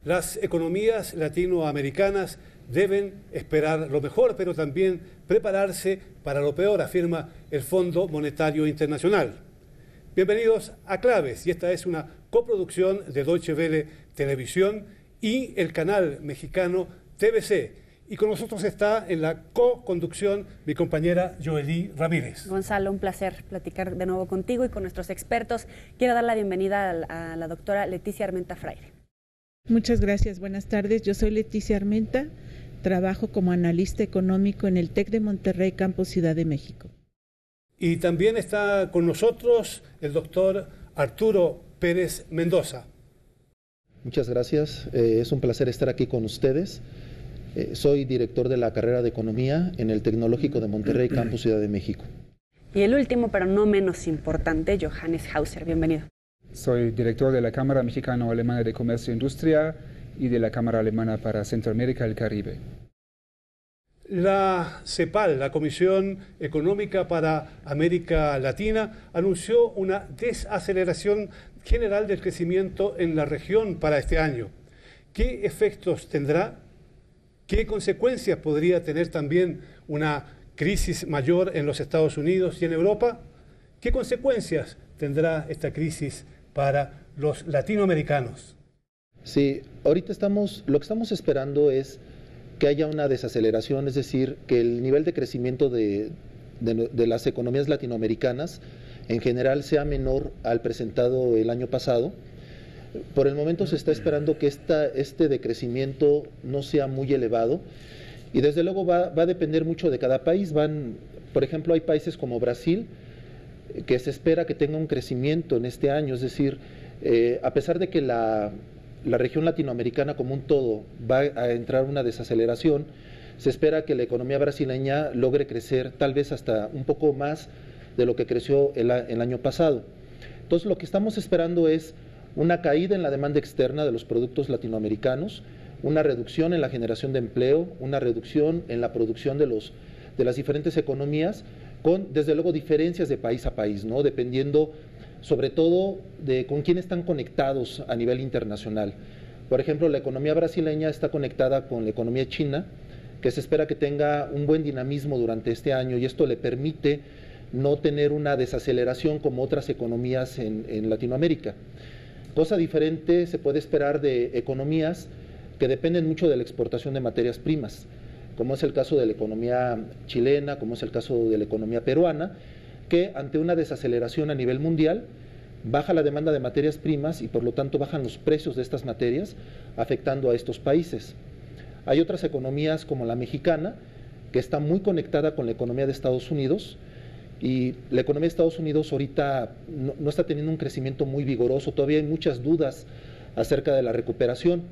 Las economías latinoamericanas deben esperar lo mejor, pero también prepararse para lo peor, afirma el Fondo Monetario Internacional. Bienvenidos a Claves, y esta es una coproducción de Deutsche Welle Televisión y el canal mexicano TVC. Y con nosotros está en la co-conducción mi compañera Joely Ramírez. Gonzalo, un placer platicar de nuevo contigo y con nuestros expertos. Quiero dar la bienvenida a la doctora Leticia Armenta Fraire. Muchas gracias, buenas tardes. Yo soy Leticia Armenta, trabajo como analista económico en el TEC de Monterrey, Campus Ciudad de México. Y también está con nosotros el doctor Arturo Pérez Mendoza. Muchas gracias, es un placer estar aquí con ustedes. Soy director de la carrera de Economía en el Tecnológico de Monterrey, Campus Ciudad de México. Y el último, pero no menos importante, Johannes Hauser, bienvenido. Soy director de la Cámara Mexicano-Alemana de Comercio e Industria y de la Cámara Alemana para Centroamérica y el Caribe. La CEPAL, la Comisión Económica para América Latina, anunció una desaceleración general del crecimiento en la región para este año. ¿Qué efectos tendrá? ¿Qué consecuencias podría tener también una crisis mayor en los Estados Unidos y en Europa? ¿Qué consecuencias tendrá esta crisis para los latinoamericanos? Sí, ahorita lo que estamos esperando es que haya una desaceleración, es decir, que el nivel de crecimiento de las economías latinoamericanas en general sea menor al presentado el año pasado. Por el momento se está esperando que este decrecimiento no sea muy elevado y desde luego va a depender mucho de cada país. Por ejemplo, hay países como Brasil que se espera que tenga un crecimiento en este año, es decir, a pesar de que la región latinoamericana como un todo va a entrar en una desaceleración, se espera que la economía brasileña logre crecer tal vez hasta un poco más de lo que creció el año pasado. Entonces lo que estamos esperando es una caída en la demanda externa de los productos latinoamericanos, una reducción en la generación de empleo, una reducción en la producción de las diferentes economías, con desde luego diferencias de país a país, ¿no? Dependiendo sobre todo de con quién están conectados a nivel internacional. Por ejemplo, la economía brasileña está conectada con la economía china, que se espera que tenga un buen dinamismo durante este año y esto le permite no tener una desaceleración como otras economías en Latinoamérica. Cosa diferente se puede esperar de economías que dependen mucho de la exportación de materias primas, como es el caso de la economía chilena, como es el caso de la economía peruana, que ante una desaceleración a nivel mundial baja la demanda de materias primas y por lo tanto bajan los precios de estas materias, afectando a estos países. Hay otras economías como la mexicana, que está muy conectada con la economía de Estados Unidos, y la economía de Estados Unidos ahorita no está teniendo un crecimiento muy vigoroso, todavía hay muchas dudas acerca de la recuperación.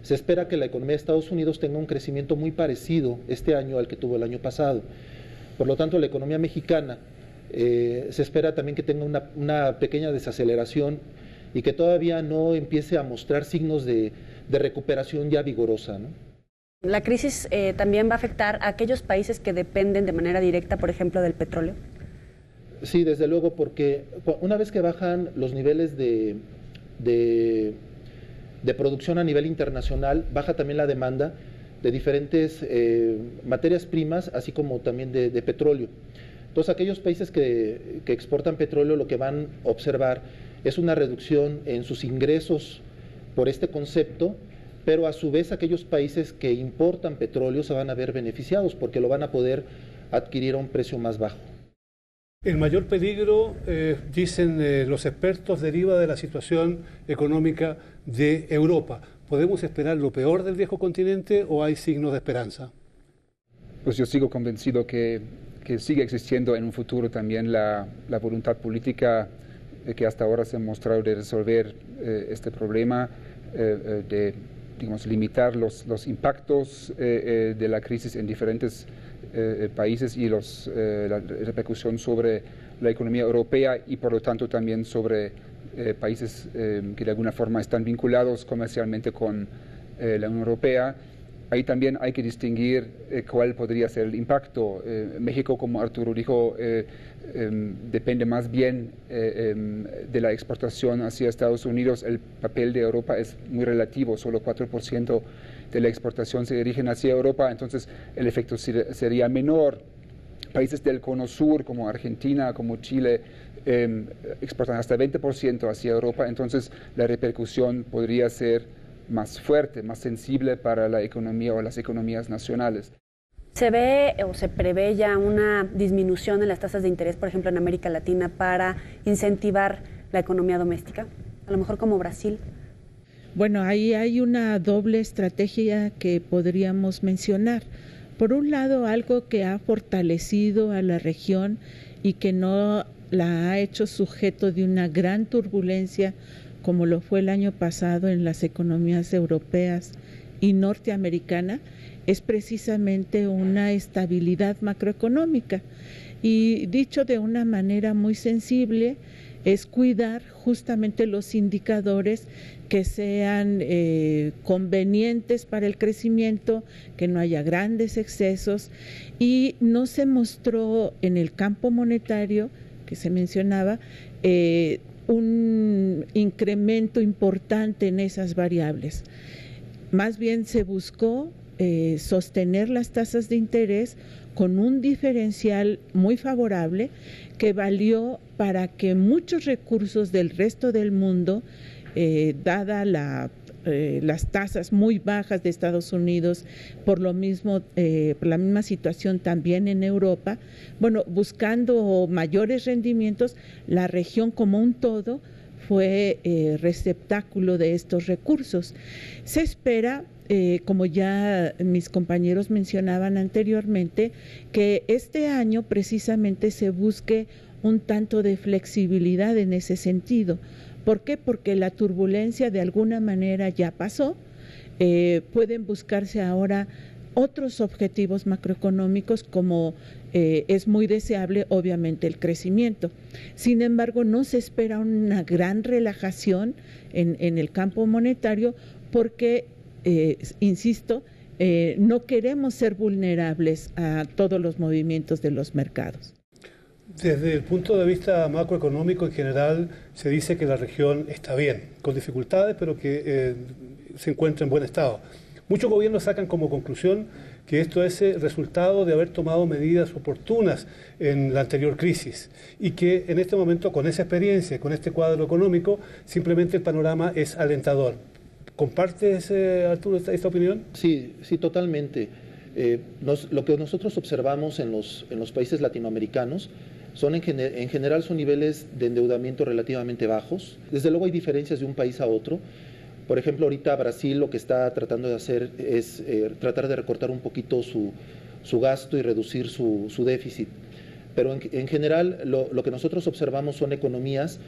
Se espera que la economía de Estados Unidos tenga un crecimiento muy parecido este año al que tuvo el año pasado. Por lo tanto, la economía mexicana se espera también que tenga una pequeña desaceleración y que todavía no empiece a mostrar signos de recuperación ya vigorosa, ¿no? ¿La crisis también va a afectar a aquellos países que dependen de manera directa, por ejemplo, del petróleo? Sí, desde luego, porque una vez que bajan los niveles de producción a nivel internacional, baja también la demanda de diferentes materias primas, así como también de petróleo. Entonces, aquellos países que exportan petróleo lo que van a observar es una reducción en sus ingresos por este concepto, pero a su vez aquellos países que importan petróleo se van a ver beneficiados porque lo van a poder adquirir a un precio más bajo. El mayor peligro, dicen los expertos, deriva de la situación económica de Europa. ¿Podemos esperar lo peor del viejo continente o hay signos de esperanza? Pues yo sigo convencido que sigue existiendo en un futuro también la voluntad política que hasta ahora se ha mostrado de resolver este problema, de limitar los impactos de la crisis en diferentes países y la repercusión sobre la economía europea y por lo tanto también sobre países que de alguna forma están vinculados comercialmente con la Unión Europea. ahí también hay que distinguir cuál podría ser el impacto. México, como Arturo dijo, depende más bien de la exportación hacia Estados Unidos. El papel de Europa es muy relativo, solo 4% de la exportación se dirigen hacia Europa, entonces el efecto sería menor. Países del Cono Sur, como Argentina, como Chile, exportan hasta 20% hacia Europa, entonces la repercusión podría ser más fuerte, más sensible para la economía o las economías nacionales. ¿Se ve o se prevé ya una disminución en las tasas de interés, por ejemplo, en América Latina para incentivar la economía doméstica? A lo mejor como Brasil. Bueno, ahí hay una doble estrategia que podríamos mencionar. Por un lado, algo que ha fortalecido a la región y que no la ha hecho sujeto de una gran turbulencia como lo fue el año pasado en las economías europeas y norteamericana, es precisamente una estabilidad macroeconómica. Y dicho de una manera muy sensible, es cuidar justamente los indicadores que sean convenientes para el crecimiento, que no haya grandes excesos, y no se mostró en el campo monetario que se mencionaba un incremento importante en esas variables. Más bien se buscó sostener las tasas de interés con un diferencial muy favorable que valió para que muchos recursos del resto del mundo, dada las tasas muy bajas de Estados Unidos, por lo mismo, por la misma situación también en Europa, bueno, buscando mayores rendimientos, la región como un todo fue receptáculo de estos recursos. Se espera, como ya mis compañeros mencionaban anteriormente, que este año precisamente se busque un tanto de flexibilidad en ese sentido. ¿Por qué? Porque la turbulencia de alguna manera ya pasó. Pueden buscarse ahora otros objetivos macroeconómicos como es muy deseable, obviamente, el crecimiento. Sin embargo, no se espera una gran relajación en el campo monetario porque, insisto, no queremos ser vulnerables a todos los movimientos de los mercados. Desde el punto de vista macroeconómico en general, se dice que la región está bien, con dificultades, pero que se encuentra en buen estado. Muchos gobiernos sacan como conclusión que esto es el resultado de haber tomado medidas oportunas en la anterior crisis y que en este momento, con esa experiencia, con este cuadro económico, simplemente el panorama es alentador. ¿Compartes, Arturo, esta opinión? Sí, totalmente. Lo que nosotros observamos en los países latinoamericanos son en general son niveles de endeudamiento relativamente bajos. Desde luego hay diferencias de un país a otro. Por ejemplo, ahorita Brasil lo que está tratando de hacer es tratar de recortar un poquito su gasto y reducir su déficit. Pero en general lo que nosotros observamos son economías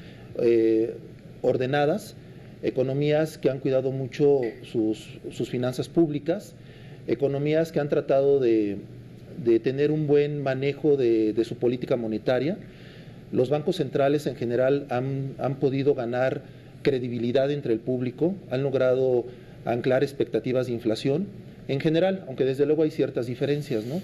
ordenadas, economías que han cuidado mucho sus finanzas públicas, economías que han tratado de tener un buen manejo de su política monetaria. Los bancos centrales en general han podido ganar credibilidad entre el público, han logrado anclar expectativas de inflación en general, aunque desde luego hay ciertas diferencias, ¿no?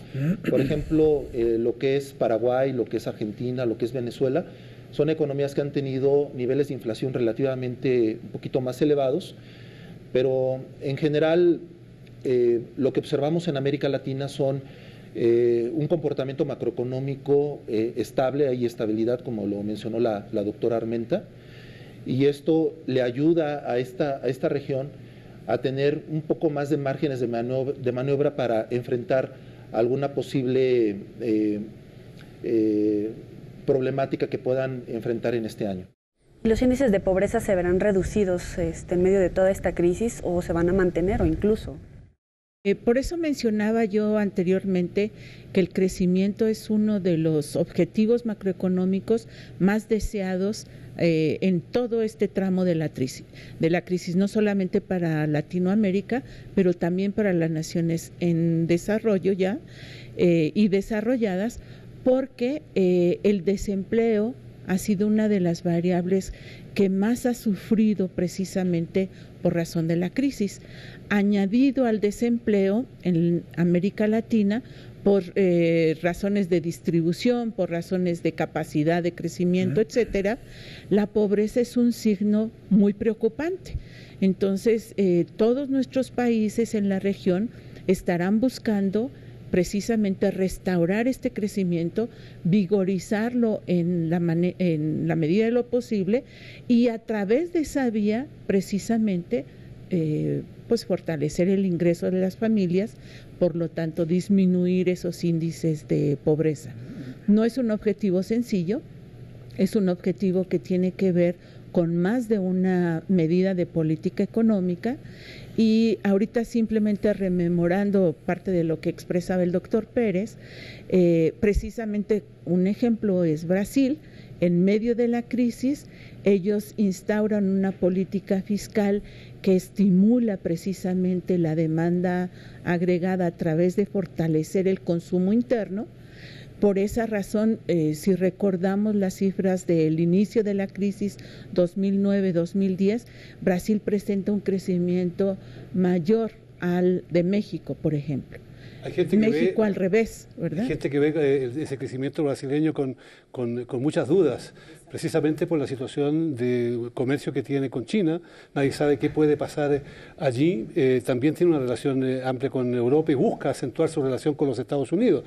Por ejemplo, lo que es Paraguay, lo que es Argentina, lo que es Venezuela, son economías que han tenido niveles de inflación relativamente un poquito más elevados, pero en general lo que observamos en América Latina son un comportamiento macroeconómico estable, hay estabilidad, como lo mencionó la doctora Armenta, y esto le ayuda a esta región a tener un poco más de márgenes de maniobra para enfrentar alguna posible problemática que puedan enfrentar en este año. ¿Los índices de pobreza se verán reducidos en medio de toda esta crisis o se van a mantener o incluso? Por eso mencionaba yo anteriormente que el crecimiento es uno de los objetivos macroeconómicos más deseados en todo este tramo de la crisis, no solamente para Latinoamérica, pero también para las naciones en desarrollo ya y desarrolladas, porque el desempleo ha sido una de las variables que más ha sufrido precisamente por razón de la crisis, añadido al desempleo en América Latina por razones de distribución, por razones de capacidad de crecimiento, etcétera. La pobreza es un signo muy preocupante. Entonces, todos nuestros países en la región estarán buscando precisamente restaurar este crecimiento, vigorizarlo en la medida de lo posible y a través de esa vía precisamente pues fortalecer el ingreso de las familias, por lo tanto disminuir esos índices de pobreza. No es un objetivo sencillo, es un objetivo que tiene que ver con más de una medida de política económica. Y ahorita simplemente rememorando parte de lo que expresaba el doctor Pérez, precisamente un ejemplo es Brasil. En medio de la crisis, ellos instauran una política fiscal que estimula precisamente la demanda agregada a través de fortalecer el consumo interno. Por esa razón, si recordamos las cifras del inicio de la crisis 2009-2010, Brasil presenta un crecimiento mayor al de México, por ejemplo. Hay gente México al revés, ¿verdad? Hay gente que ve ese crecimiento brasileño con muchas dudas, precisamente por la situación de comercio que tiene con China. Nadie sabe qué puede pasar allí. También tiene una relación amplia con Europa y busca acentuar su relación con los Estados Unidos.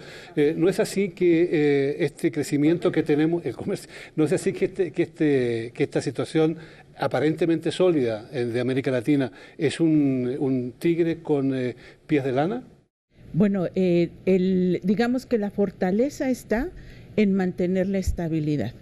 No es así que este crecimiento que tenemos, el comercio, no es así que esta situación aparentemente sólida de América Latina es un tigre con pies de lana. Bueno, digamos que la fortaleza está en mantener la estabilidad.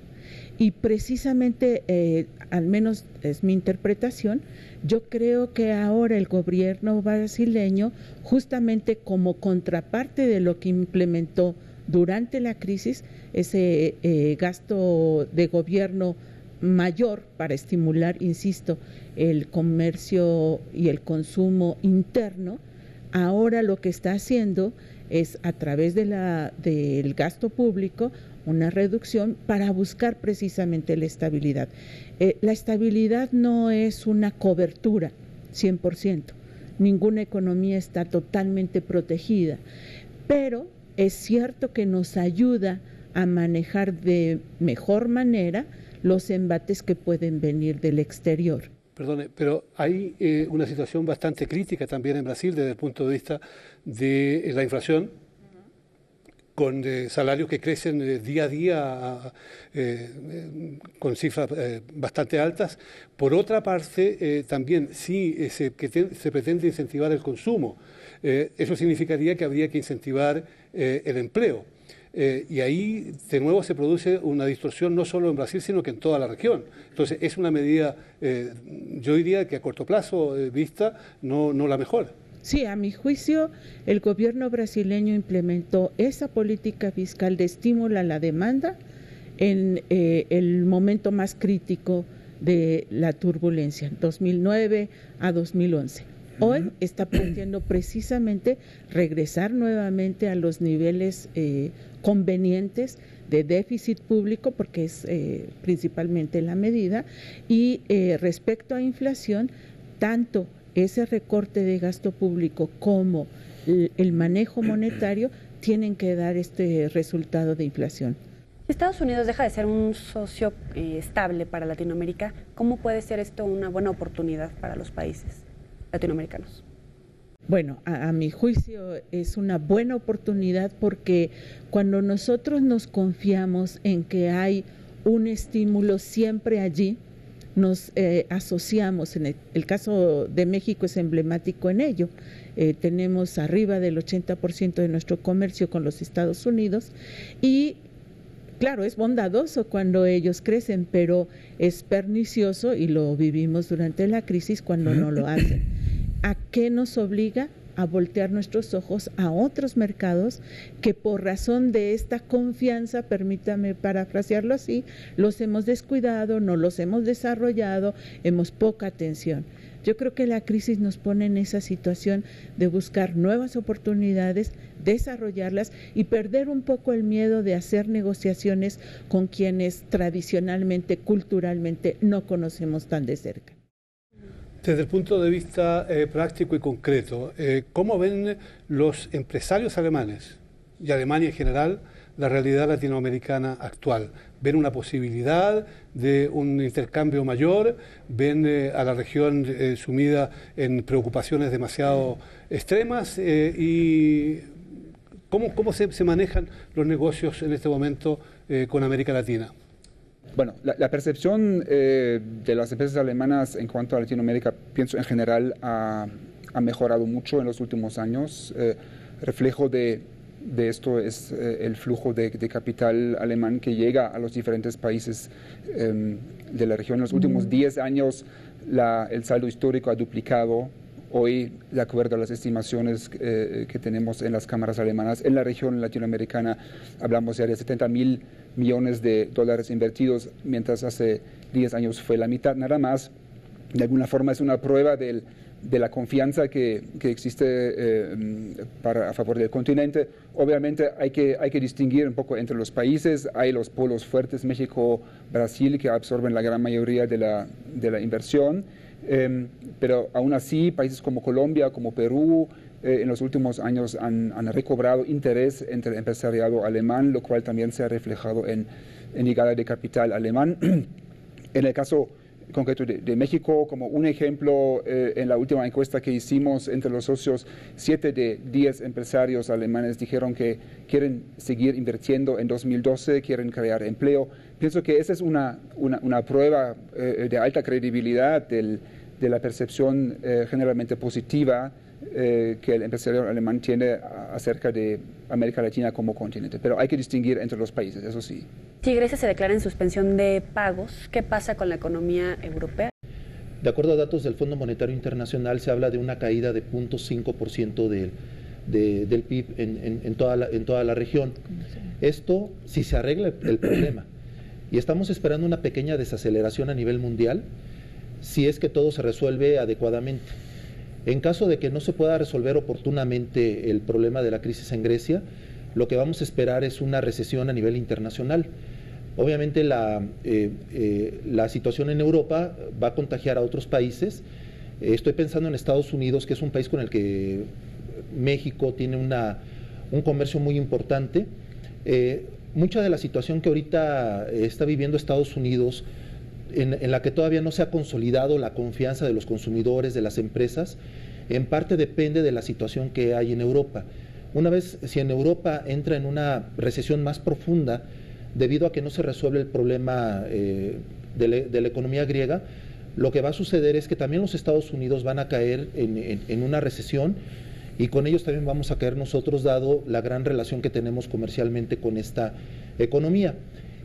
Y precisamente, al menos es mi interpretación, yo creo que ahora el gobierno brasileño, justamente como contraparte de lo que implementó durante la crisis, ese gasto de gobierno mayor para estimular, insisto, el comercio y el consumo interno, ahora lo que está haciendo es a través del gasto público una reducción para buscar precisamente la estabilidad. La estabilidad no es una cobertura 100%, ninguna economía está totalmente protegida, pero es cierto que nos ayuda a manejar de mejor manera los embates que pueden venir del exterior. Perdone, pero hay una situación bastante crítica también en Brasil desde el punto de vista de la inflación, con salarios que crecen día a día con cifras bastante altas. Por otra parte, también sí se pretende incentivar el consumo. Eso significaría que habría que incentivar el empleo. Y ahí de nuevo se produce una distorsión no solo en Brasil, sino que en toda la región. Entonces es una medida, yo diría que a corto plazo vista, no la mejor. Sí, a mi juicio, el gobierno brasileño implementó esa política fiscal de estímulo a la demanda en el momento más crítico de la turbulencia, 2009 a 2011. Hoy está planteando precisamente regresar nuevamente a los niveles convenientes de déficit público, porque es principalmente la medida, y respecto a inflación, tanto ese recorte de gasto público como el manejo monetario tienen que dar este resultado de inflación. Estados Unidos deja de ser un socio estable para Latinoamérica. ¿Cómo puede ser esto una buena oportunidad para los países latinoamericanos? Bueno, a mi juicio es una buena oportunidad porque cuando nosotros nos confiamos en que hay un estímulo siempre allí, nos asociamos. En el caso de México es emblemático en ello. Tenemos arriba del 80% de nuestro comercio con los Estados Unidos y claro, es bondadoso cuando ellos crecen, pero es pernicioso, y lo vivimos durante la crisis, cuando no lo hacen. ¿A qué nos obliga? A voltear nuestros ojos a otros mercados que por razón de esta confianza, permítame parafrasearlo así, los hemos descuidado, no los hemos desarrollado, hemos poca atención. Yo creo que la crisis nos pone en esa situación de buscar nuevas oportunidades, desarrollarlas y perder un poco el miedo de hacer negociaciones con quienes tradicionalmente, culturalmente, no conocemos tan de cerca. Desde el punto de vista práctico y concreto, ¿cómo ven los empresarios alemanes y Alemania en general la realidad latinoamericana actual? ¿Ven una posibilidad de un intercambio mayor? ¿Ven a la región sumida en preocupaciones demasiado extremas? ¿Y cómo se manejan los negocios en este momento con América Latina? Bueno, la percepción de las empresas alemanas en cuanto a Latinoamérica, pienso en general, ha mejorado mucho en los últimos años. Reflejo de esto es el flujo de capital alemán que llega a los diferentes países de la región. En los últimos 10 años el saldo histórico ha duplicado. Hoy, de acuerdo a las estimaciones que tenemos en las cámaras alemanas, en la región latinoamericana hablamos ya de 70.000 millones de dólares invertidos, mientras hace 10 años fue la mitad nada más. De alguna forma es una prueba de la confianza que existe a favor del continente. Obviamente hay que distinguir un poco entre los países. Hay los polos fuertes, México, Brasil, que absorben la gran mayoría de la inversión. Pero aún así, países como Colombia, como Perú, en los últimos años han recobrado interés entre el empresariado alemán, lo cual también se ha reflejado en llegada de capital alemán. En el caso concreto de México, como un ejemplo, en la última encuesta que hicimos entre los socios, 7 de 10 empresarios alemanes dijeron que quieren seguir invirtiendo en 2012, quieren crear empleo. Pienso que esa es una prueba de alta credibilidad de la percepción generalmente positiva que el empresario alemán tiene acerca de América Latina como continente. Pero hay que distinguir entre los países, eso sí. Si Grecia se declara en suspensión de pagos, ¿qué pasa con la economía europea? De acuerdo a datos del Fondo Monetario Internacional, se habla de una caída de 0.5% del PIB en toda la región. Esto si se arregla el problema. Y estamos esperando una pequeña desaceleración a nivel mundial si es que todo se resuelve adecuadamente. En caso de que no se pueda resolver oportunamente el problema de la crisis en Grecia, lo que vamos a esperar es una recesión a nivel internacional. Obviamente la situación en Europa va a contagiar a otros países. Estoy pensando en Estados Unidos, que es un país con el que México tiene un comercio muy importante. Mucha de la situación que ahorita está viviendo Estados Unidos, en la que todavía no se ha consolidado la confianza de los consumidores, de las empresas, en parte depende de la situación que hay en Europa. Una vez, si en Europa entra en una recesión más profunda, debido a que no se resuelve el problema de la economía griega, lo que va a suceder es que también los Estados Unidos van a caer en una recesión, y con ellos también vamos a caer nosotros, dado la gran relación que tenemos comercialmente con esta economía.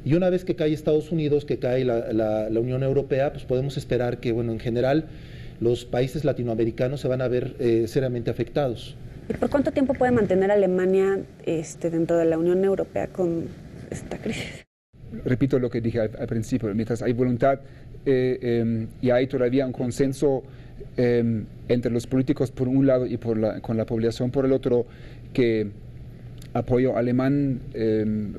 Y una vez que cae Estados Unidos, que cae la Unión Europea, pues podemos esperar que, bueno, en general, los países latinoamericanos se van a ver seriamente afectados. ¿Y por cuánto tiempo puede mantener Alemania dentro de la Unión Europea con esta crisis? Repito lo que dije al principio, mientras hay voluntad y hay todavía un consenso entre los políticos por un lado y con la población por el otro, que apoyo alemán,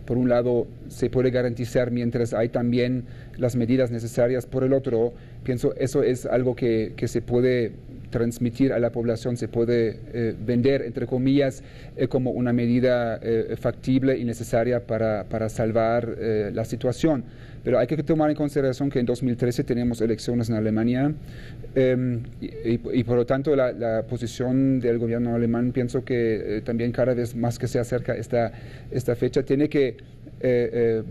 por un lado, se puede garantizar mientras hay también las medidas necesarias por el otro. Pienso eso es algo que se puede transmitir a la población, se puede vender, entre comillas, como una medida factible y necesaria para salvar la situación. Pero hay que tomar en consideración que en 2013 tenemos elecciones en Alemania y por lo tanto la posición del gobierno alemán, pienso que también cada vez más que se acerca esta fecha, tiene que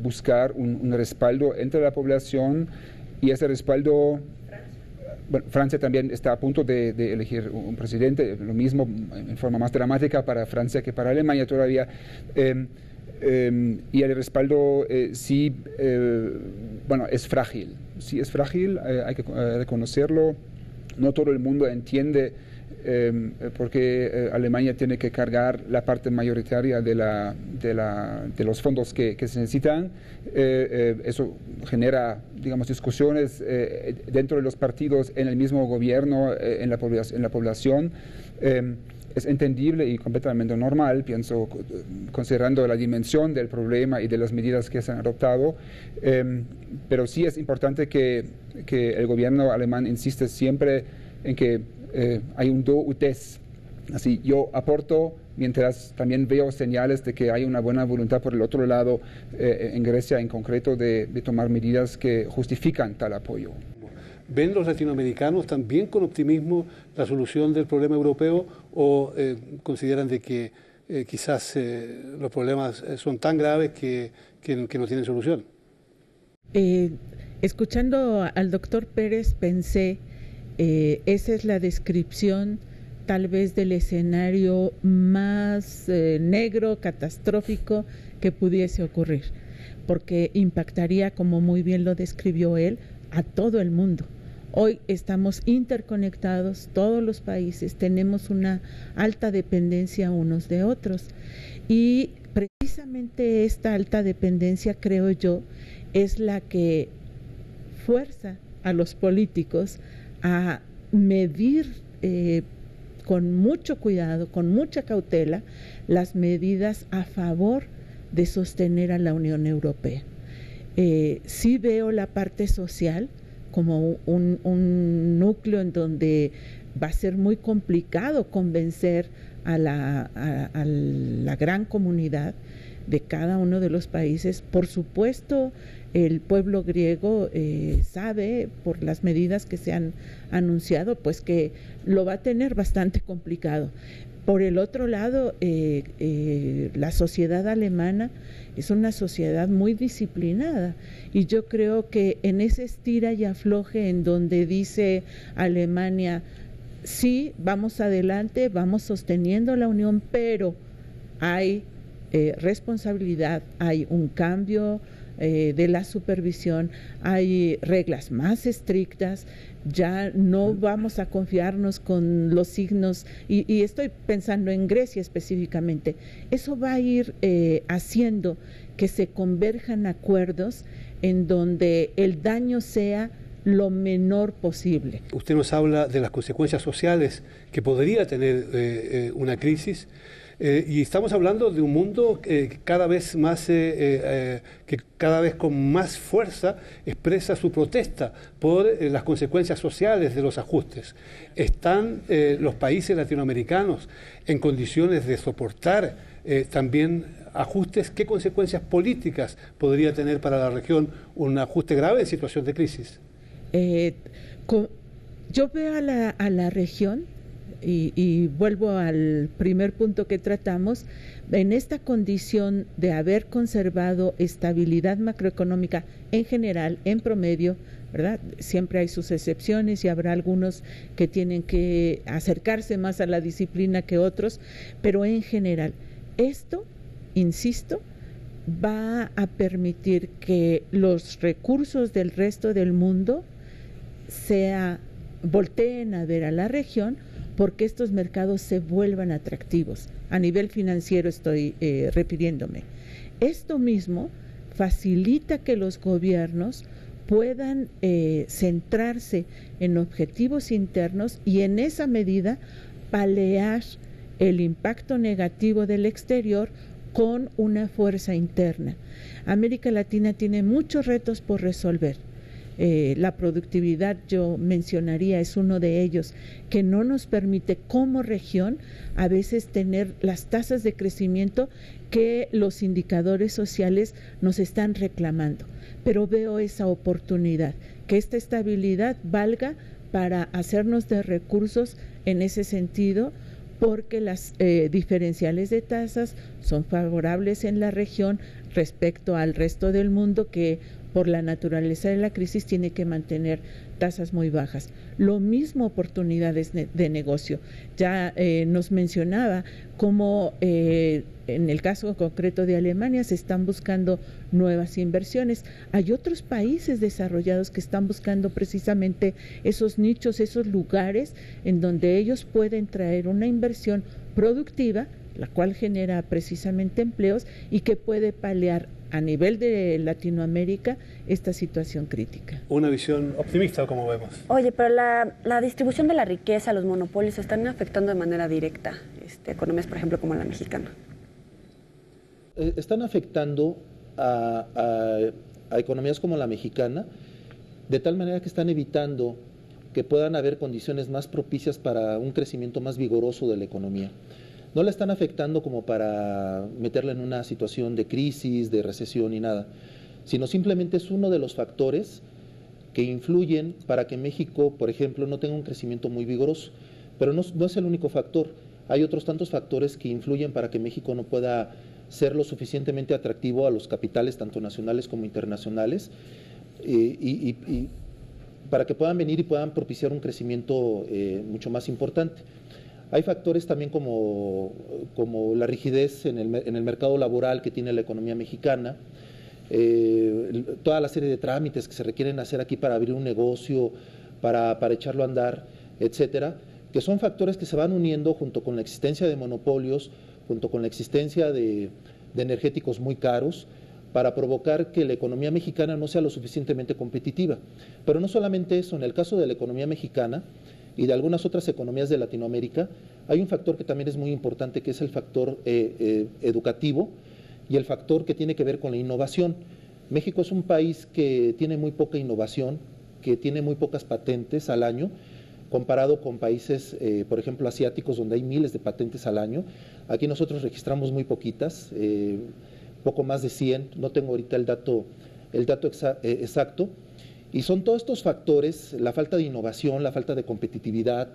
buscar un respaldo entre la población, y ese respaldo... Bueno, Francia también está a punto de elegir un presidente, lo mismo en forma más dramática para Francia que para Alemania todavía. Y el respaldo sí, bueno, es frágil. Sí es frágil, hay que reconocerlo. No todo el mundo entiende porque Alemania tiene que cargar la parte mayoritaria de los fondos que se necesitan. Eso genera, digamos, discusiones dentro de los partidos, en el mismo gobierno, en la población. Es entendible y completamente normal, pienso, considerando la dimensión del problema y de las medidas que se han adoptado, pero sí es importante que el gobierno alemán insiste siempre en que hay un do ut des. Así, yo aporto mientras también veo señales de que hay una buena voluntad por el otro lado, en Grecia en concreto, de tomar medidas que justifican tal apoyo. ¿Ven los latinoamericanos también con optimismo la solución del problema europeo o consideran de que quizás los problemas son tan graves que no tienen solución? Escuchando al doctor Pérez pensé, esa es la descripción tal vez del escenario más negro, catastrófico que pudiese ocurrir, porque impactaría, como muy bien lo describió él, a todo el mundo. Hoy estamos interconectados, todos los países, tenemos una alta dependencia unos de otros y precisamente esta alta dependencia, creo yo, es la que fuerza a los políticos a medir con mucho cuidado, con mucha cautela, las medidas a favor de sostener a la Unión Europea. Sí veo la parte social como un núcleo en donde va a ser muy complicado convencer a la gran comunidad de cada uno de los países. Por supuesto, el pueblo griego sabe, por las medidas que se han anunciado, pues que lo va a tener bastante complicado. Por el otro lado, la sociedad alemana es una sociedad muy disciplinada y yo creo que en ese estira y afloje en donde dice Alemania, sí, vamos adelante, vamos sosteniendo la unión, pero hay responsabilidad, hay un cambio de la supervisión, hay reglas más estrictas, ya no vamos a confiarnos con los signos, y estoy pensando en Grecia específicamente. Eso va a ir haciendo que se converjan acuerdos en donde el daño sea lo menor posible. Usted nos habla de las consecuencias sociales que podría tener una crisis. Y estamos hablando de un mundo cada vez más, que cada vez con más fuerza expresa su protesta por las consecuencias sociales de los ajustes. ¿Están los países latinoamericanos en condiciones de soportar también ajustes? ¿Qué consecuencias políticas podría tener para la región un ajuste grave en situación de crisis? Yo veo a la región, y vuelvo al primer punto que tratamos, en esta condición de haber conservado estabilidad macroeconómica en general, en promedio, ¿verdad? Siempre hay sus excepciones y habrá algunos que tienen que acercarse más a la disciplina que otros, pero en general, esto, insisto, va a permitir que los recursos del resto del mundo volteen a ver a la región, porque estos mercados se vuelvan atractivos. A nivel financiero estoy refiriéndome. Esto mismo facilita que los gobiernos puedan centrarse en objetivos internos y en esa medida paliar el impacto negativo del exterior con una fuerza interna. América Latina tiene muchos retos por resolver. La productividad, yo mencionaría, es uno de ellos, que no nos permite como región a veces tener las tasas de crecimiento que los indicadores sociales nos están reclamando. Pero veo esa oportunidad, que esta estabilidad valga para hacernos de recursos en ese sentido, porque las diferenciales de tasas son favorables en la región respecto al resto del mundo, que por la naturaleza de la crisis tiene que mantener tasas muy bajas. Lo mismo oportunidades de negocio. Ya nos mencionaba cómo en el caso concreto de Alemania se están buscando nuevas inversiones. Hay otros países desarrollados que están buscando precisamente esos nichos, esos lugares en donde ellos pueden traer una inversión productiva, la cual genera precisamente empleos y que puede paliar a nivel de Latinoamérica esta situación crítica. Una visión optimista, como vemos. Oye, pero la distribución de la riqueza, los monopolios, ¿están afectando de manera directa economías, por ejemplo, como la mexicana? Están afectando a economías como la mexicana, de tal manera que están evitando que puedan haber condiciones más propicias para un crecimiento más vigoroso de la economía. No la están afectando como para meterla en una situación de crisis, de recesión y nada, sino simplemente es uno de los factores que influyen para que México, por ejemplo, no tenga un crecimiento muy vigoroso. Pero no es el único factor. Hay otros tantos factores que influyen para que México no pueda ser lo suficientemente atractivo a los capitales, tanto nacionales como internacionales, y para que puedan venir y puedan propiciar un crecimiento mucho más importante. Hay factores también como la rigidez en el mercado laboral que tiene la economía mexicana, toda la serie de trámites que se requieren hacer aquí para abrir un negocio, para echarlo a andar, etcétera, que son factores que se van uniendo junto con la existencia de monopolios, junto con la existencia de energéticos muy caros, para provocar que la economía mexicana no sea lo suficientemente competitiva. Pero no solamente eso, en el caso de la economía mexicana y de algunas otras economías de Latinoamérica, hay un factor que también es muy importante, que es el factor educativo y el factor que tiene que ver con la innovación. México es un país que tiene muy poca innovación, que tiene muy pocas patentes al año, comparado con países, por ejemplo, asiáticos, donde hay miles de patentes al año. Aquí nosotros registramos muy poquitas, poco más de 100, no tengo ahorita el dato exacto. Y son todos estos factores, la falta de innovación, la falta de competitividad,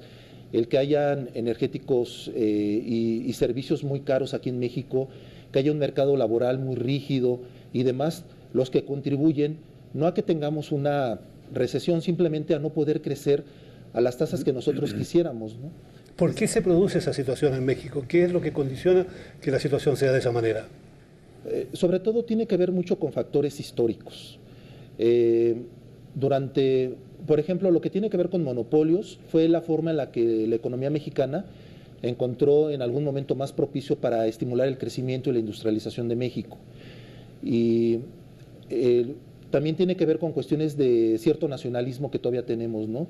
el que hayan energéticos y servicios muy caros aquí en México, que haya un mercado laboral muy rígido y demás, los que contribuyen no a que tengamos una recesión, simplemente a no poder crecer a las tasas que nosotros quisiéramos, ¿no? ¿Por qué se produce esa situación en México? ¿Qué es lo que condiciona que la situación sea de esa manera? Sobre todo tiene que ver mucho con factores históricos. Por ejemplo, lo que tiene que ver con monopolios fue la forma en la que la economía mexicana encontró en algún momento más propicio para estimular el crecimiento y la industrialización de México. Y también tiene que ver con cuestiones de cierto nacionalismo que todavía tenemos, ¿no?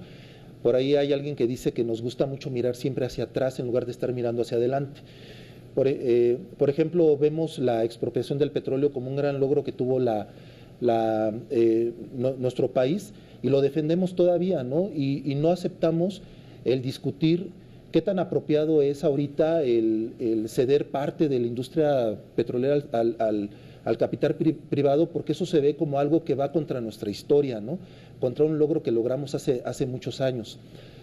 Por ahí hay alguien que dice que nos gusta mucho mirar siempre hacia atrás en lugar de estar mirando hacia adelante. Por ejemplo, vemos la expropiación del petróleo como un gran logro que tuvo nuestro país, y lo defendemos todavía, ¿no? Y no aceptamos el discutir qué tan apropiado es ahorita el ceder parte de la industria petrolera al capital privado, porque eso se ve como algo que va contra nuestra historia, ¿no? Contra un logro que logramos hace muchos años.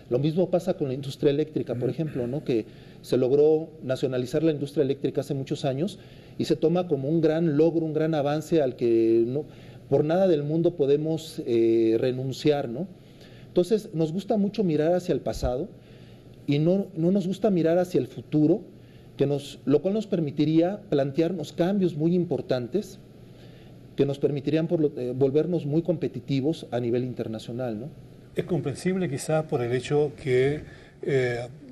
Lo mismo pasa con la industria eléctrica, por ejemplo, ¿no? Que se logró nacionalizar la industria eléctrica hace muchos años y se toma como un gran logro, un gran avance al que no, por nada del mundo podemos renunciar, ¿no? Entonces, nos gusta mucho mirar hacia el pasado y no nos gusta mirar hacia el futuro, lo cual nos permitiría plantearnos cambios muy importantes que nos permitirían volvernos muy competitivos a nivel internacional, ¿no? Es comprensible quizás por el hecho que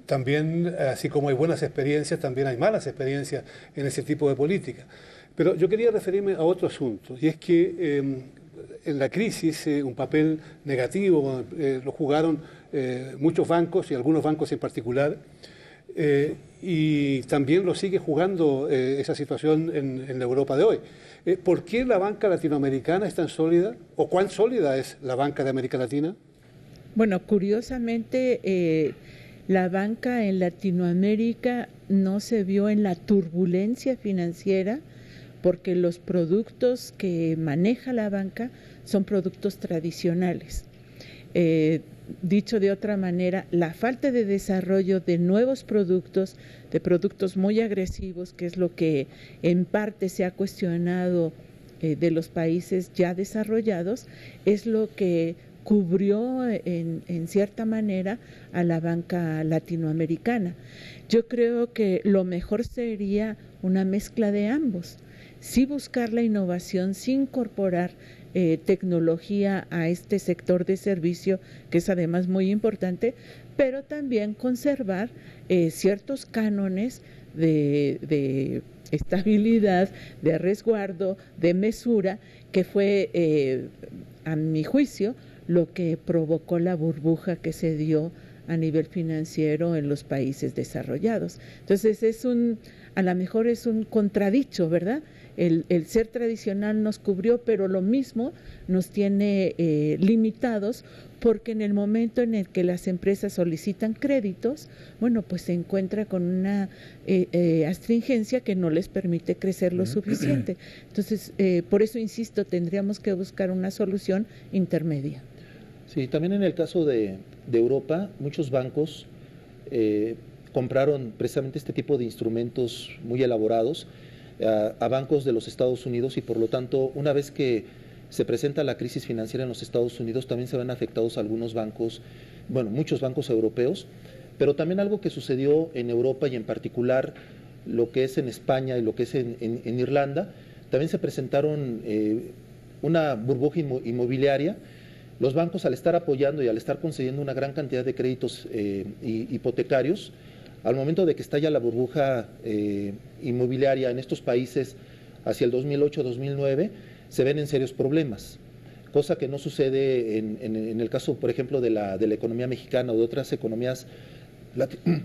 también, así como hay buenas experiencias, también hay malas experiencias en ese tipo de política. Pero yo quería referirme a otro asunto, y es que en la crisis un papel negativo lo jugaron muchos bancos, y algunos bancos en particular, y también lo sigue jugando esa situación en la Europa de hoy. ¿Por qué la banca latinoamericana es tan sólida? ¿O cuán sólida es la banca de América Latina? Bueno, curiosamente, la banca en Latinoamérica no se vio en la turbulencia financiera, porque los productos que maneja la banca son productos tradicionales. Dicho de otra manera, la falta de desarrollo de nuevos productos, de productos muy agresivos, que es lo que en parte se ha cuestionado de los países ya desarrollados, es lo que cubrió en cierta manera a la banca latinoamericana. Yo creo que lo mejor sería una mezcla de ambos, sí buscar la innovación, sí incorporar tecnología a este sector de servicio, que es además muy importante, pero también conservar ciertos cánones de estabilidad, de resguardo, de mesura, que fue, a mi juicio, lo que provocó la burbuja que se dio a nivel financiero en los países desarrollados. Entonces a lo mejor es un contradicho, ¿verdad? El ser tradicional nos cubrió, pero lo mismo nos tiene limitados, porque en el momento en el que las empresas solicitan créditos, bueno, pues se encuentra con una astringencia que no les permite crecer lo suficiente. Entonces, por eso insisto, tendríamos que buscar una solución intermedia. Sí, también en el caso de Europa, muchos bancos compraron precisamente este tipo de instrumentos muy elaborados a bancos de los Estados Unidos, y por lo tanto, una vez que se presenta la crisis financiera en los Estados Unidos, también se ven afectados algunos bancos, bueno, muchos bancos europeos, pero también algo que sucedió en Europa y en particular lo que es en España y lo que es en Irlanda, también se presentaron una burbuja inmobiliaria. Los bancos, al estar apoyando y al estar concediendo una gran cantidad de créditos hipotecarios, al momento de que estalla la burbuja inmobiliaria en estos países hacia el 2008-2009, se ven en serios problemas, cosa que no sucede en el caso, por ejemplo, de la economía mexicana o de otras economías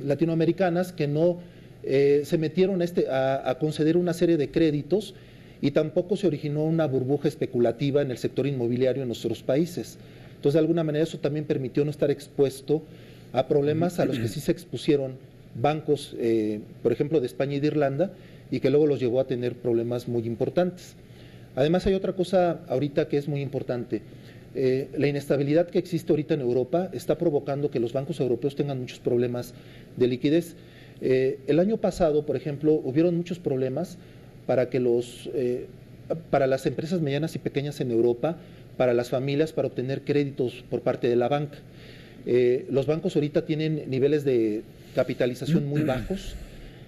latinoamericanas, que no se metieron a conceder una serie de créditos, y tampoco se originó una burbuja especulativa en el sector inmobiliario en nuestros países. Entonces, de alguna manera, eso también permitió no estar expuesto a problemas a los que sí se expusieron bancos, por ejemplo, de España y de Irlanda, y que luego los llevó a tener problemas muy importantes. Además, hay otra cosa ahorita que es muy importante. La inestabilidad que existe ahorita en Europa está provocando que los bancos europeos tengan muchos problemas de liquidez. El año pasado, por ejemplo, hubieron muchos problemas para las empresas medianas y pequeñas en Europa, para las familias, para obtener créditos por parte de la banca. Los bancos ahorita tienen niveles de capitalización muy bajos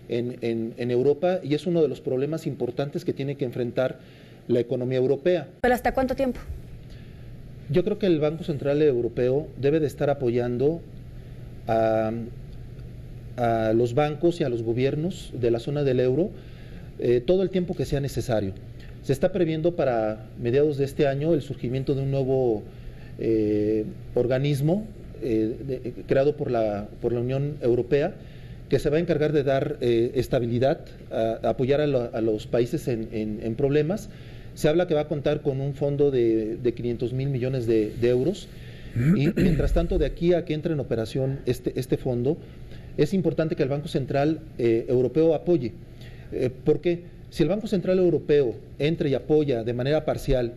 en Europa, y es uno de los problemas importantes que tiene que enfrentar la economía europea. ¿Pero hasta cuánto tiempo? Yo creo que el Banco Central Europeo debe de estar apoyando a los bancos y a los gobiernos de la zona del euro todo el tiempo que sea necesario. Se está previendo para mediados de este año el surgimiento de un nuevo organismo creado por la Unión Europea, que se va a encargar de dar estabilidad, apoyar a los países en problemas. Se habla que va a contar con un fondo de 500,000 millones de euros, y mientras tanto, de aquí a que entre en operación este fondo, es importante que el Banco Central Europeo apoye. Porque si el Banco Central Europeo entra y apoya de manera parcial,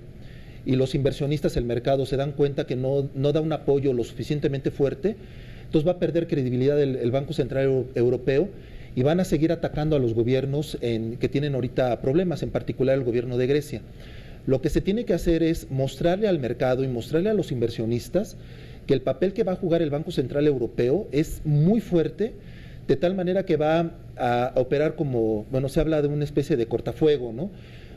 y los inversionistas, el mercado, se dan cuenta que no da un apoyo lo suficientemente fuerte, entonces va a perder credibilidad el Banco Central Europeo, y van a seguir atacando a los gobiernos que tienen ahorita problemas, en particular el gobierno de Grecia. Lo que se tiene que hacer es mostrarle al mercado y mostrarle a los inversionistas que el papel que va a jugar el Banco Central Europeo es muy fuerte, de tal manera que va a operar como, bueno, se habla de una especie de cortafuego, ¿no?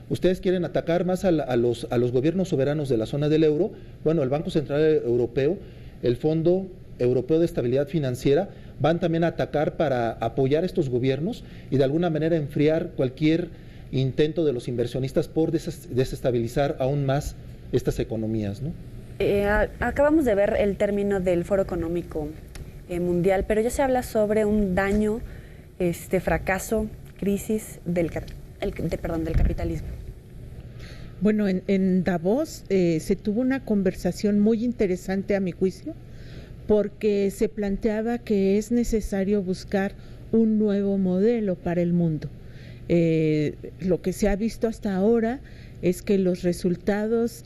Ustedes quieren atacar más a los gobiernos soberanos de la zona del euro. Bueno, el Banco Central Europeo, el Fondo Europeo de Estabilidad Financiera, van también a atacar para apoyar a estos gobiernos y de alguna manera enfriar cualquier intento de los inversionistas por desestabilizar aún más estas economías, ¿no? Acabamos de ver el término del Foro Económico Mundial, pero ya se habla sobre un daño, fracaso, crisis del capitalismo. Bueno, en Davos se tuvo una conversación muy interesante, a mi juicio, porque se planteaba que es necesario buscar un nuevo modelo para el mundo. Lo que se ha visto hasta ahora es que los resultados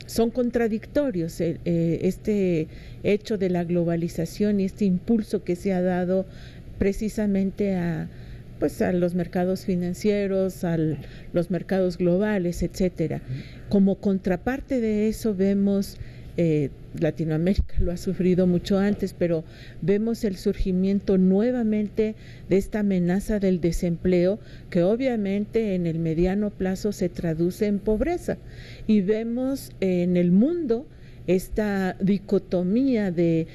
son contradictorios. Este hecho de la globalización y este impulso que se ha dado precisamente a los mercados financieros, a los mercados globales, etcétera. Como contraparte de eso vemos Latinoamérica lo ha sufrido mucho antes, pero vemos el surgimiento nuevamente de esta amenaza del desempleo, que obviamente en el mediano plazo se traduce en pobreza. Y vemos en el mundo esta dicotomía de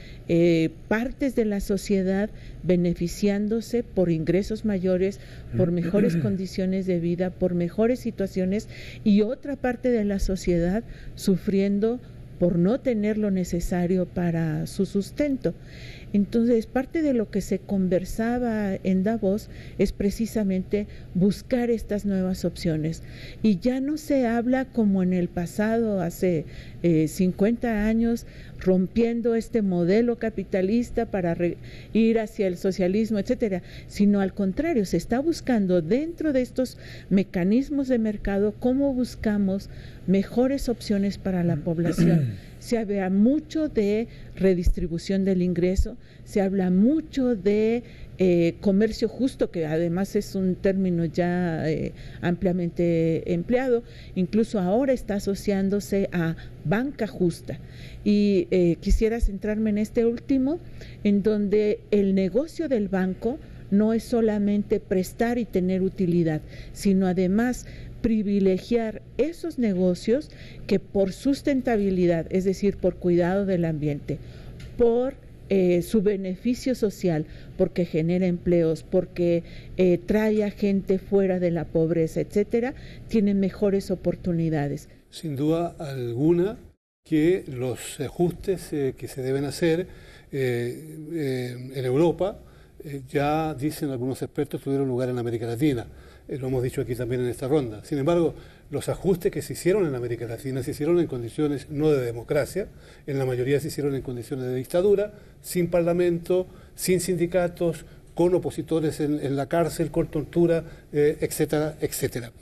partes de la sociedad beneficiándose por ingresos mayores, por mejores condiciones de vida, por mejores situaciones, y otra parte de la sociedad sufriendo por no tener lo necesario para su sustento. Entonces, parte de lo que se conversaba en Davos es precisamente buscar estas nuevas opciones. Y ya no se habla como en el pasado, hace 50 años, rompiendo este modelo capitalista para ir hacia el socialismo, etcétera, sino al contrario, se está buscando dentro de estos mecanismos de mercado cómo buscamos mejores opciones para la población. Se habla mucho de redistribución del ingreso, se habla mucho de comercio justo, que además es un término ya ampliamente empleado, incluso ahora está asociándose a banca justa. Y quisiera centrarme en este último, en donde el negocio del banco no es solamente prestar y tener utilidad, sino además privilegiar esos negocios que por sustentabilidad, es decir, por cuidado del ambiente, por su beneficio social, porque genera empleos, porque trae a gente fuera de la pobreza, etcétera, tienen mejores oportunidades. Sin duda alguna que los ajustes que se deben hacer en Europa, ya dicen algunos expertos, tuvieron lugar en América Latina. Lo hemos dicho aquí también en esta ronda. Sin embargo, los ajustes que se hicieron en América Latina se hicieron en condiciones no de democracia, en la mayoría se hicieron en condiciones de dictadura, sin parlamento, sin sindicatos, con opositores en la cárcel, con tortura, etcétera, etcétera.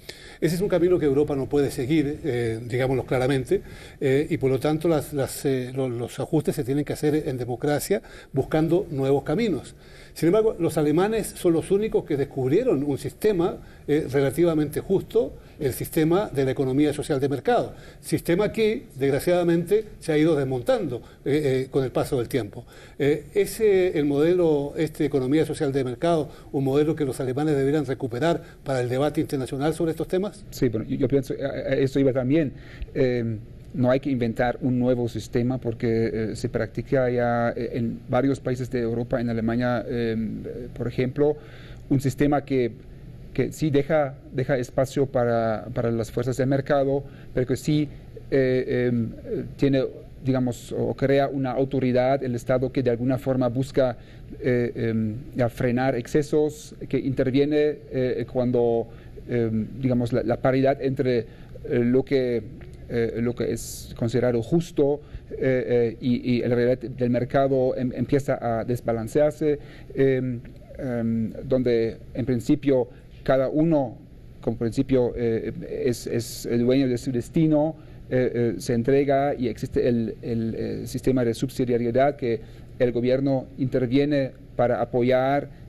Ese es un camino que Europa no puede seguir, digámoslo claramente, y por lo tanto los ajustes se tienen que hacer en democracia, buscando nuevos caminos. Sin embargo, los alemanes son los únicos que descubrieron un sistema relativamente justo, el sistema de la economía social de mercado, sistema que desgraciadamente se ha ido desmontando con el paso del tiempo. El modelo de economía social de mercado, un modelo que los alemanes deberían recuperar para el debate internacional sobre estos temas. Sí, bueno, yo pienso, eso iba también. No hay que inventar un nuevo sistema porque se practica ya en varios países de Europa, en Alemania, por ejemplo, un sistema que sí deja espacio para las fuerzas del mercado, pero que sí tiene, digamos, o crea una autoridad, el Estado, que de alguna forma busca frenar excesos, que interviene cuando, digamos, la paridad entre lo que es considerado justo y la realidad del mercado empieza a desbalancearse, donde en principio cada uno, como principio, es el dueño de su destino, se entrega y existe el sistema de subsidiariedad, que el gobierno interviene para apoyar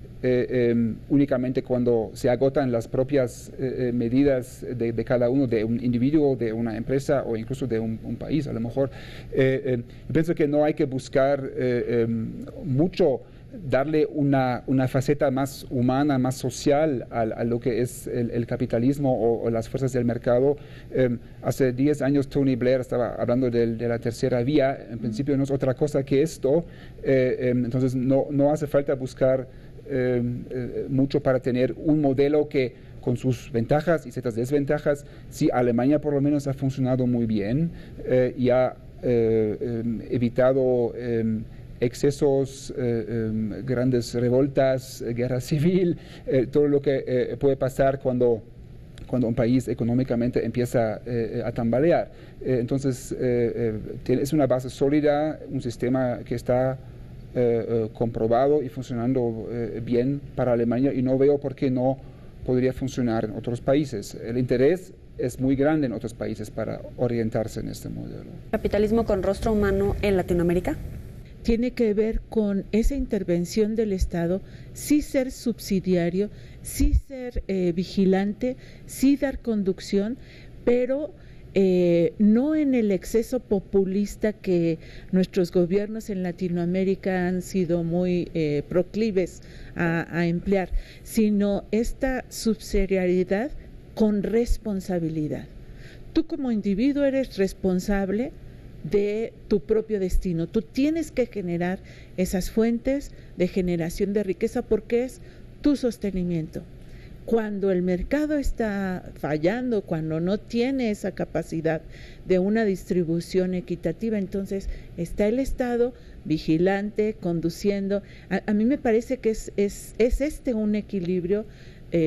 únicamente cuando se agotan las propias medidas de cada uno, de un individuo, de una empresa o incluso de un país. A lo mejor pienso que no hay que buscar mucho darle una faceta más humana, más social a lo que es el capitalismo o las fuerzas del mercado. Hace 10 años Tony Blair estaba hablando de la tercera vía. En principio no es otra cosa que esto. Entonces no hace falta buscar mucho para tener un modelo que, con sus ventajas y ciertas desventajas, sí, Alemania por lo menos ha funcionado muy bien y ha evitado excesos, grandes revoltas, guerra civil, todo lo que puede pasar cuando un país económicamente empieza a tambalear. Entonces, es una base sólida, un sistema que está comprobado y funcionando bien para Alemania, y no veo por qué no podría funcionar en otros países. El interés es muy grande en otros países para orientarse en este modelo. ¿Capitalismo con rostro humano en Latinoamérica? Tiene que ver con esa intervención del Estado, sí ser subsidiario, sí ser vigilante, sí dar conducción, pero no en el exceso populista que nuestros gobiernos en Latinoamérica han sido muy proclives a emplear, sino esta subsidiariedad con responsabilidad. Tú como individuo eres responsable de tu propio destino. Tú tienes que generar esas fuentes de generación de riqueza porque es tu sostenimiento. Cuando el mercado está fallando, cuando no tiene esa capacidad de una distribución equitativa, entonces está el Estado vigilante, conduciendo. A mí me parece que es este un equilibrio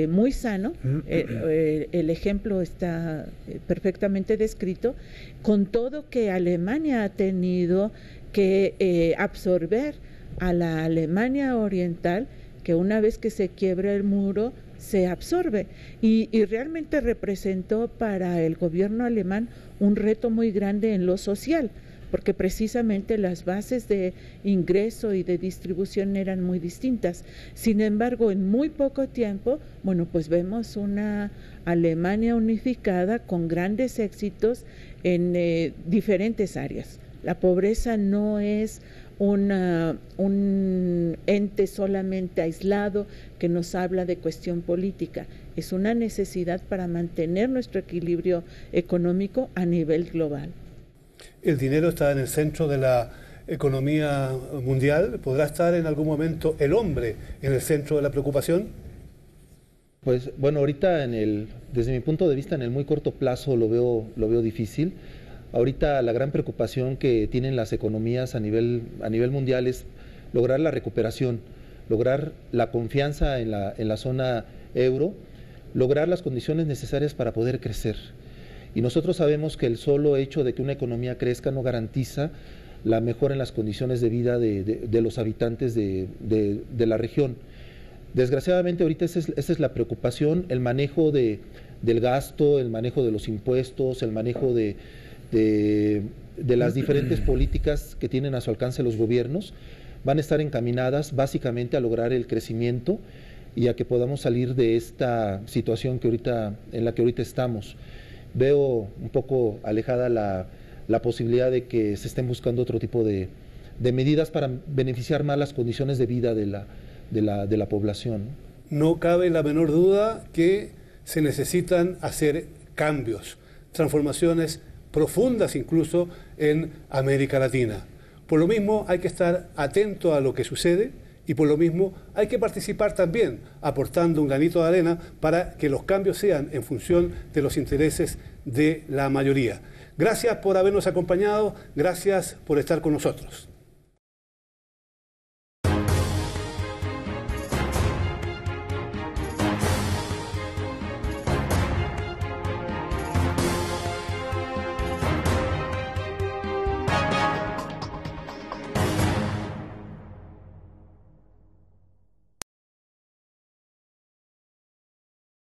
muy sano. El ejemplo está perfectamente descrito, con todo que Alemania ha tenido que absorber a la Alemania oriental, que una vez que se quiebra el muro, se absorbe y realmente representó para el gobierno alemán un reto muy grande en lo social, porque precisamente las bases de ingreso y de distribución eran muy distintas. Sin embargo, en muy poco tiempo, bueno, pues vemos una Alemania unificada con grandes éxitos en diferentes áreas. La pobreza no es un ente solamente aislado que nos habla de cuestión política, es una necesidad para mantener nuestro equilibrio económico a nivel global. El dinero está en el centro de la economía mundial. ¿Podrá estar en algún momento el hombre en el centro de la preocupación? Pues bueno, ahorita desde mi punto de vista en el muy corto plazo lo veo difícil. Ahorita la gran preocupación que tienen las economías a nivel mundial es lograr la recuperación, lograr la confianza en la zona euro, lograr las condiciones necesarias para poder crecer. Y nosotros sabemos que el solo hecho de que una economía crezca no garantiza la mejora en las condiciones de vida de los habitantes de la región. Desgraciadamente ahorita esa es la preocupación, el manejo del gasto, el manejo de los impuestos, el manejo de las diferentes políticas que tienen a su alcance los gobiernos, van a estar encaminadas básicamente a lograr el crecimiento y a que podamos salir de esta situación en la que ahorita estamos. Veo un poco alejada la posibilidad de que se estén buscando otro tipo de medidas para beneficiar más las condiciones de vida de la población. No cabe la menor duda que se necesitan hacer cambios, transformaciones profundas incluso en América Latina. Por lo mismo hay que estar atento a lo que sucede y por lo mismo hay que participar también aportando un granito de arena para que los cambios sean en función de los intereses de la mayoría. Gracias por habernos acompañado, gracias por estar con nosotros.